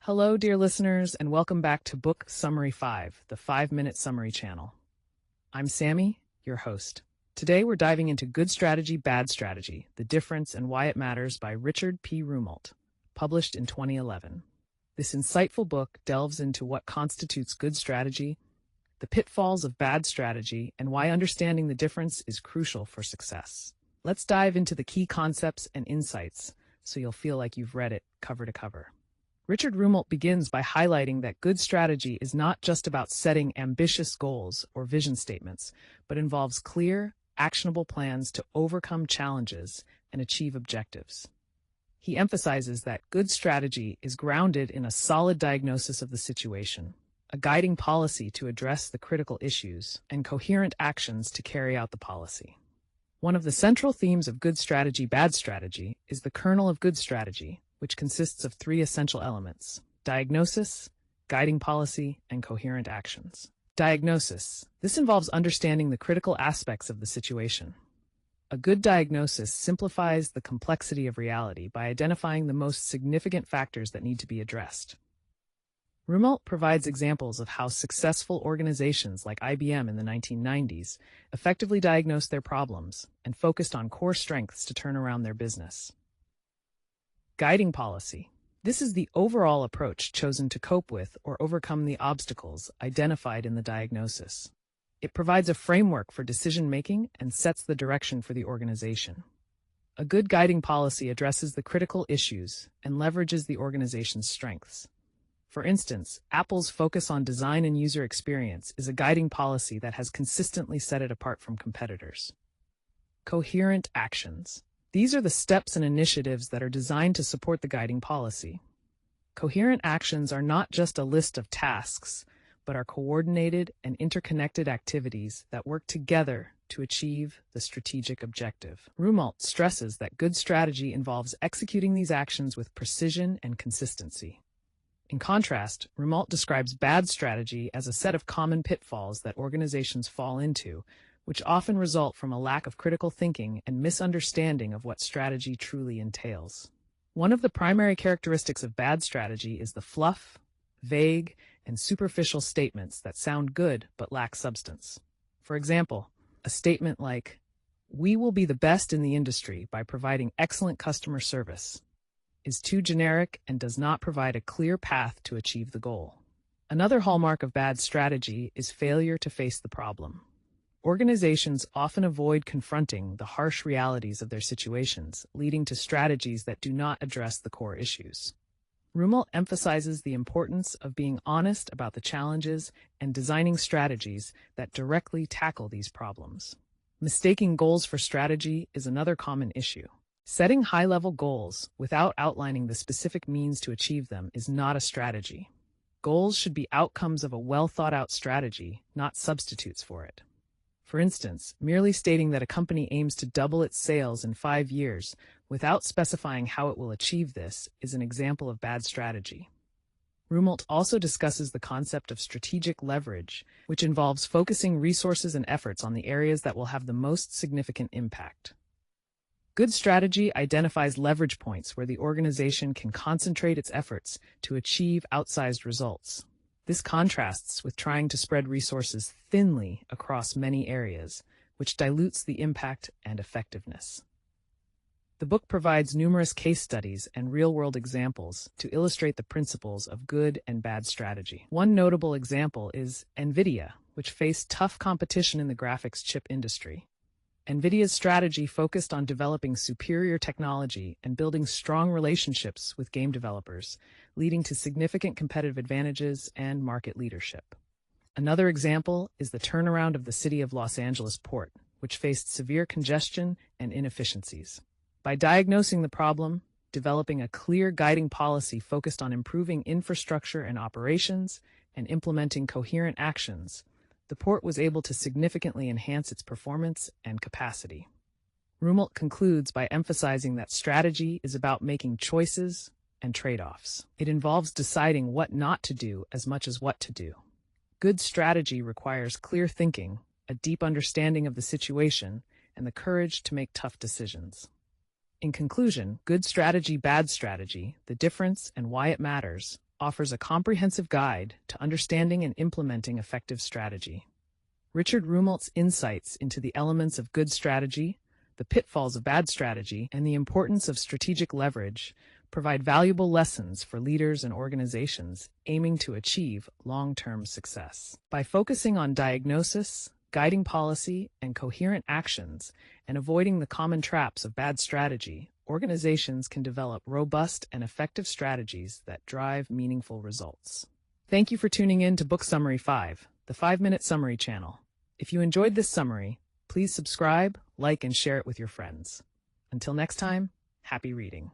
Hello, dear listeners, and welcome back to Book Summary 5, the 5-Minute Summary channel. I'm Sammy, your host. Today we're diving into Good Strategy, Bad Strategy, The Difference and Why It Matters by Richard P. Rumelt, published in 2011. This insightful book delves into what constitutes good strategy, the pitfalls of bad strategy, and why understanding the difference is crucial for success. Let's dive into the key concepts and insights so you'll feel like you've read it cover to cover. Richard Rumelt begins by highlighting that good strategy is not just about setting ambitious goals or vision statements, but involves clear, actionable plans to overcome challenges and achieve objectives. He emphasizes that good strategy is grounded in a solid diagnosis of the situation, a guiding policy to address the critical issues, and coherent actions to carry out the policy. One of the central themes of good strategy, bad strategy is the kernel of good strategy, which consists of 3 essential elements: diagnosis, guiding policy, and coherent actions. Diagnosis. This involves understanding the critical aspects of the situation. A good diagnosis simplifies the complexity of reality by identifying the most significant factors that need to be addressed. Rumelt provides examples of how successful organizations like IBM in the 1990s effectively diagnosed their problems and focused on core strengths to turn around their business. Guiding policy. This is the overall approach chosen to cope with or overcome the obstacles identified in the diagnosis. It provides a framework for decision-making and sets the direction for the organization. A good guiding policy addresses the critical issues and leverages the organization's strengths. For instance, Apple's focus on design and user experience is a guiding policy that has consistently set it apart from competitors. Coherent actions. These are the steps and initiatives that are designed to support the guiding policy. Coherent actions are not just a list of tasks, but are coordinated and interconnected activities that work together to achieve the strategic objective. Rumelt stresses that good strategy involves executing these actions with precision and consistency. In contrast, Rumelt describes bad strategy as a set of common pitfalls that organizations fall into, which often result from a lack of critical thinking and misunderstanding of what strategy truly entails. One of the primary characteristics of bad strategy is the fluff, vague, and superficial statements that sound good but lack substance. For example, a statement like, "We will be the best in the industry by providing excellent customer service," is too generic and does not provide a clear path to achieve the goal. Another hallmark of bad strategy is failure to face the problem. Organizations often avoid confronting the harsh realities of their situations, leading to strategies that do not address the core issues. Rumelt emphasizes the importance of being honest about the challenges and designing strategies that directly tackle these problems. Mistaking goals for strategy is another common issue. Setting high-level goals without outlining the specific means to achieve them is not a strategy. Goals should be outcomes of a well-thought-out strategy, not substitutes for it. For instance, merely stating that a company aims to double its sales in 5 years without specifying how it will achieve this is an example of bad strategy. Rumelt also discusses the concept of strategic leverage, which involves focusing resources and efforts on the areas that will have the most significant impact. Good strategy identifies leverage points where the organization can concentrate its efforts to achieve outsized results. This contrasts with trying to spread resources thinly across many areas, which dilutes the impact and effectiveness. The book provides numerous case studies and real-world examples to illustrate the principles of good and bad strategy. One notable example is NVIDIA, which faced tough competition in the graphics chip industry. NVIDIA's strategy focused on developing superior technology and building strong relationships with game developers, leading to significant competitive advantages and market leadership. Another example is the turnaround of the City of Los Angeles port, which faced severe congestion and inefficiencies. By diagnosing the problem, developing a clear guiding policy focused on improving infrastructure and operations, and implementing coherent actions, the port was able to significantly enhance its performance and capacity. Rumelt concludes by emphasizing that strategy is about making choices and trade-offs. It involves deciding what not to do as much as what to do. Good strategy requires clear thinking, a deep understanding of the situation, and the courage to make tough decisions. In conclusion, good strategy, bad strategy, the difference and why it matters, offers a comprehensive guide to understanding and implementing effective strategy. Richard Rumelt's insights into the elements of good strategy, the pitfalls of bad strategy, and the importance of strategic leverage provide valuable lessons for leaders and organizations aiming to achieve long-term success. By focusing on diagnosis, guiding policy, and coherent actions, and avoiding the common traps of bad strategy, organizations can develop robust and effective strategies that drive meaningful results. Thank you for tuning in to Book Summary 5, the 5-Minute Summary channel. If you enjoyed this summary, please subscribe, like, and share it with your friends. Until next time, happy reading.